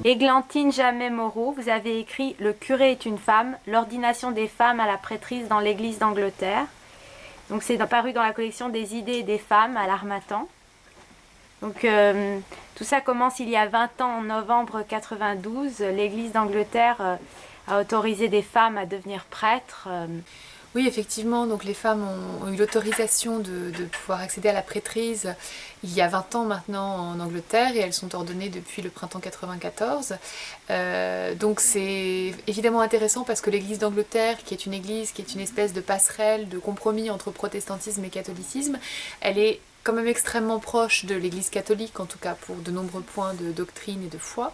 Églantine Jamais-Moreau, vous avez écrit Le curé est une femme, l'ordination des femmes à la prêtrise dans l'Église d'Angleterre. Donc c'est paru dans la collection des idées et des femmes à l'Harmattan. Donc tout ça commence il y a 20 ans, en novembre 92. L'Église d'Angleterre a autorisé des femmes à devenir prêtres. Oui, effectivement, donc les femmes ont eu l'autorisation de pouvoir accéder à la prêtrise il y a 20 ans maintenant en Angleterre et elles sont ordonnées depuis le printemps 94. Donc c'est évidemment intéressant parce que l'église d'Angleterre, qui est une espèce de passerelle, de compromis entre protestantisme et catholicisme, elle est quand même extrêmement proche de l'église catholique, en tout cas pour de nombreux points de doctrine et de foi.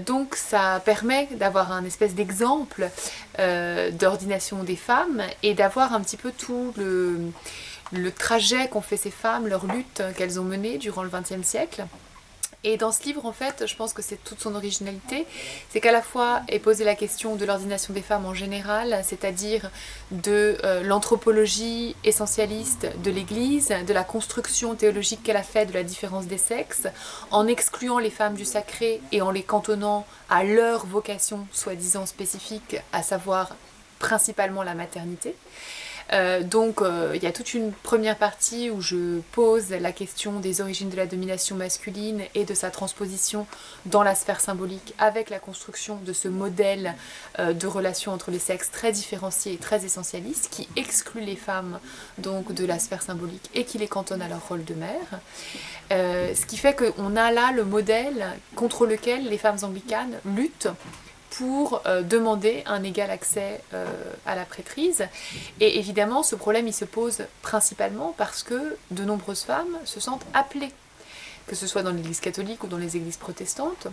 Donc ça permet d'avoir un espèce d'exemple d'ordination des femmes et d'avoir un petit peu tout le trajet qu'ont fait ces femmes, leur lutte qu'elles ont menée durant le XXe siècle. Et dans ce livre, en fait, je pense que c'est toute son originalité, c'est qu'à la fois est posée la question de l'ordination des femmes en général, c'est-à-dire de l'anthropologie essentialiste de l'Église, de la construction théologique qu'elle a faite de la différence des sexes, en excluant les femmes du sacré et en les cantonnant à leur vocation soi-disant spécifique, à savoir principalement la maternité. Donc il y a toute une première partie où je pose la question des origines de la domination masculine et de sa transposition dans la sphère symbolique avec la construction de ce modèle de relation entre les sexes très différencié et très essentialiste qui exclut les femmes donc de la sphère symbolique et qui les cantonne à leur rôle de mère. Ce qui fait qu'on a là le modèle contre lequel les femmes anglicanes luttent pour demander un égal accès à la prêtrise. Et évidemment, ce problème, il se pose principalement parce que de nombreuses femmes se sentent appelées, que ce soit dans l'Église catholique ou dans les églises protestantes.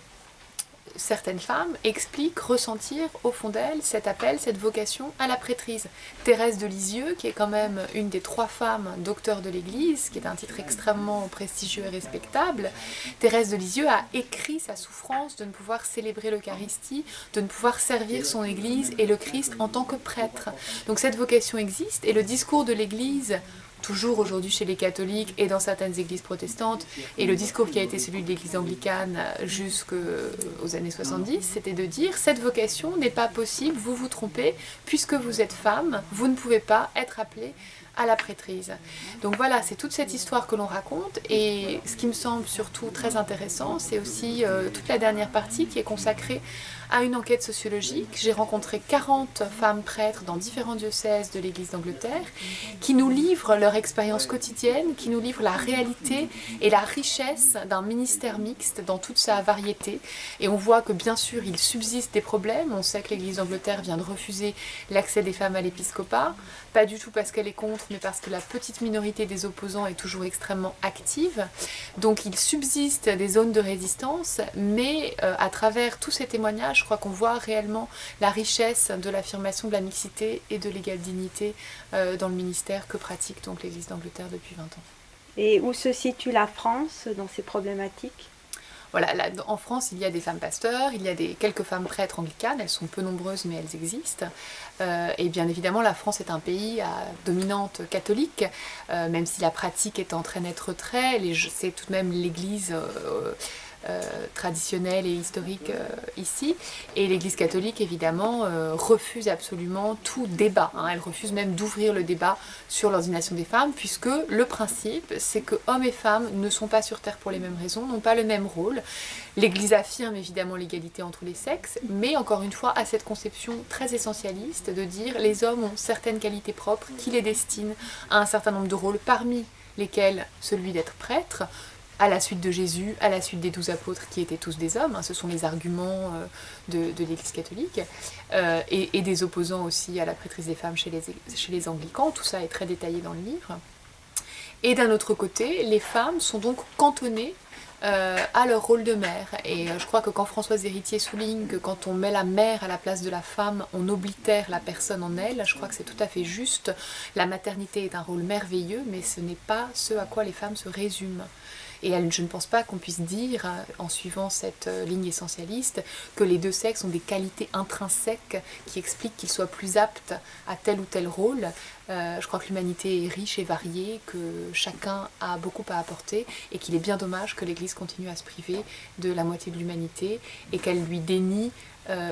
Certaines femmes expliquent ressentir au fond d'elles cet appel, cette vocation à la prêtrise. Thérèse de Lisieux, qui est quand même une des 3 femmes docteurs de l'Église, qui est un titre extrêmement prestigieux et respectable, Thérèse de Lisieux a écrit sa souffrance de ne pouvoir célébrer l'Eucharistie, de ne pouvoir servir son Église et le Christ en tant que prêtre. Donc cette vocation existe et le discours de l'Église, toujours aujourd'hui chez les catholiques et dans certaines églises protestantes, et le discours qui a été celui de l'église anglicane jusqu'aux années 70, c'était de dire cette vocation n'est pas possible, vous vous trompez, puisque vous êtes femme, vous ne pouvez pas être appelée à la prêtrise. Donc voilà, c'est toute cette histoire que l'on raconte, et ce qui me semble surtout très intéressant, c'est aussi toute la dernière partie qui est consacrée à une enquête sociologique. J'ai rencontré 40 femmes prêtres dans différents diocèses de l'Église d'Angleterre qui nous livrent leur expérience quotidienne, qui nous livrent la réalité et la richesse d'un ministère mixte dans toute sa variété. Et on voit que bien sûr il subsiste des problèmes. On sait que l'Église d'Angleterre vient de refuser l'accès des femmes à l'épiscopat, pas du tout parce qu'elle est contre, mais parce que la petite minorité des opposants est toujours extrêmement active. Donc il subsiste des zones de résistance, mais à travers tous ces témoignages, je crois qu'on voit réellement la richesse de l'affirmation de la mixité et de l'égale dignité dans le ministère que pratique donc l'Église d'Angleterre depuis 20 ans. Et où se situe la France dans ces problématiques ? Voilà, là, en France, il y a des femmes pasteurs, il y a quelques femmes prêtres anglicanes, elles sont peu nombreuses mais elles existent. Et bien évidemment, la France est un pays à dominante catholique, même si la pratique est en très net retrait, c'est tout de même l'Église traditionnelle et historique ici, et l'Église catholique évidemment refuse absolument tout débat, elle refuse même d'ouvrir le débat sur l'ordination des femmes, puisque le principe c'est que hommes et femmes ne sont pas sur terre pour les mêmes raisons, n'ont pas le même rôle. L'Église affirme évidemment l'égalité entre les sexes, mais encore une fois à cette conception très essentialiste de dire les hommes ont certaines qualités propres qui les destinent à un certain nombre de rôles, parmi lesquels celui d'être prêtre, à la suite de Jésus, à la suite des 12 apôtres qui étaient tous des hommes, ce sont les arguments de l'Église catholique, et des opposants aussi à la prêtrise des femmes chez les anglicans, tout ça est très détaillé dans le livre. Et d'un autre côté, les femmes sont donc cantonnées à leur rôle de mère, et je crois que quand Françoise Héritier souligne que quand on met la mère à la place de la femme, on oblitère la personne en elle, je crois que c'est tout à fait juste. La maternité est un rôle merveilleux, mais ce n'est pas ce à quoi les femmes se résument. Et je ne pense pas qu'on puisse dire, en suivant cette ligne essentialiste, que les deux sexes ont des qualités intrinsèques qui expliquent qu'ils soient plus aptes à tel ou tel rôle. Je crois que l'humanité est riche et variée, que chacun a beaucoup à apporter et qu'il est bien dommage que l'Église continue à se priver de la moitié de l'humanité et qu'elle lui dénie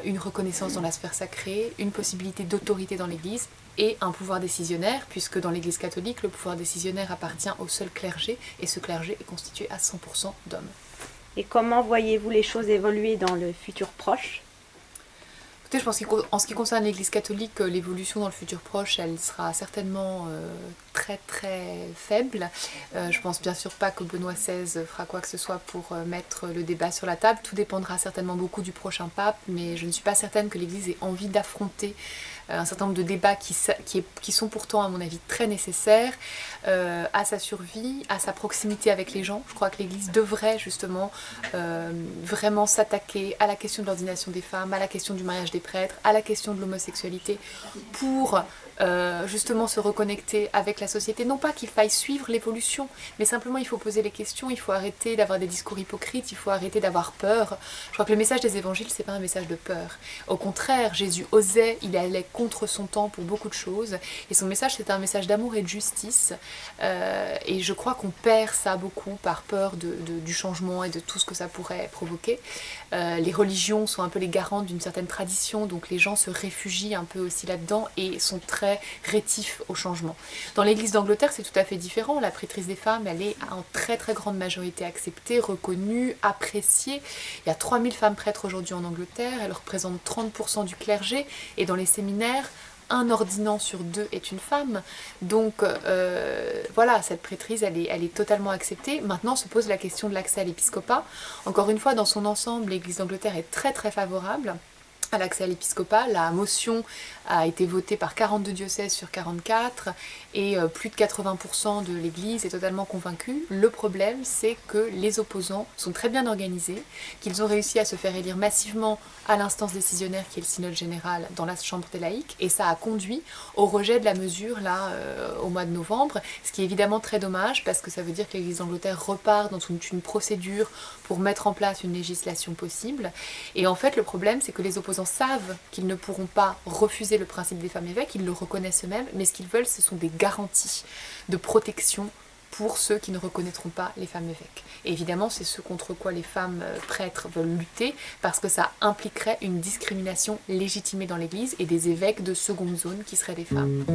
une reconnaissance dans la sphère sacrée, une possibilité d'autorité dans l'Église et un pouvoir décisionnaire, puisque dans l'Église catholique, le pouvoir décisionnaire appartient au seul clergé et ce clergé est constitué à 100% d'hommes. Et comment voyez-vous les choses évoluer dans le futur proche ? Je pense qu'en ce qui concerne l'Église catholique, l'évolution dans le futur proche, elle sera certainement très très faible. Je pense bien sûr pas que Benoît XVI fera quoi que ce soit pour mettre le débat sur la table. Tout dépendra certainement beaucoup du prochain pape, mais je ne suis pas certaine que l'Église ait envie d'affronter un certain nombre de débats qui sont pourtant à mon avis très nécessaires à sa survie, à sa proximité avec les gens. Je crois que l'Église devrait justement vraiment s'attaquer à la question de l'ordination des femmes, à la question du mariage des prêtres, à la question de l'homosexualité pour justement se reconnecter avec la société. Non pas qu'il faille suivre l'évolution, mais simplement il faut poser les questions, il faut arrêter d'avoir des discours hypocrites, il faut arrêter d'avoir peur. Je crois que le message des évangiles, c'est pas un message de peur. Au contraire, Jésus osait, il allait contre son temps pour beaucoup de choses, et son message c'était un message d'amour et de justice, et je crois qu'on perd ça beaucoup par peur du changement et de tout ce que ça pourrait provoquer. Les religions sont un peu les garantes d'une certaine tradition, donc les gens se réfugient un peu aussi là-dedans et sont très rétifs au changement. Dans l'église d'Angleterre, c'est tout à fait différent. La prêtrise des femmes, elle est en très très grande majorité acceptée, reconnue, appréciée. Il y a 3000 femmes prêtres aujourd'hui en Angleterre, elles représentent 30% du clergé, et dans les séminaires, un ordinant sur 2 est une femme. Donc voilà, cette prêtrise, elle est totalement acceptée. Maintenant se pose la question de l'accès à l'épiscopat. Encore une fois, dans son ensemble, l'église d'Angleterre est très très favorable à l'accès à l'épiscopat. La motion a été votée par 42 diocèses sur 44 et plus de 80% de l'Église est totalement convaincue. Le problème, c'est que les opposants sont très bien organisés, qu'ils ont réussi à se faire élire massivement à l'instance décisionnaire qui est le synode général dans la chambre des laïcs, et ça a conduit au rejet de la mesure là au mois de novembre, ce qui est évidemment très dommage parce que ça veut dire que l'Église d'Angleterre repart dans une procédure pour mettre en place une législation possible. Et en fait, le problème, c'est que les opposants savent qu'ils ne pourront pas refuser le principe des femmes évêques, ils le reconnaissent eux-mêmes, mais ce qu'ils veulent, ce sont des garanties de protection pour ceux qui ne reconnaîtront pas les femmes évêques. Et évidemment, c'est ce contre quoi les femmes prêtres veulent lutter, parce que ça impliquerait une discrimination légitimée dans l'Église et des évêques de seconde zone qui seraient des femmes.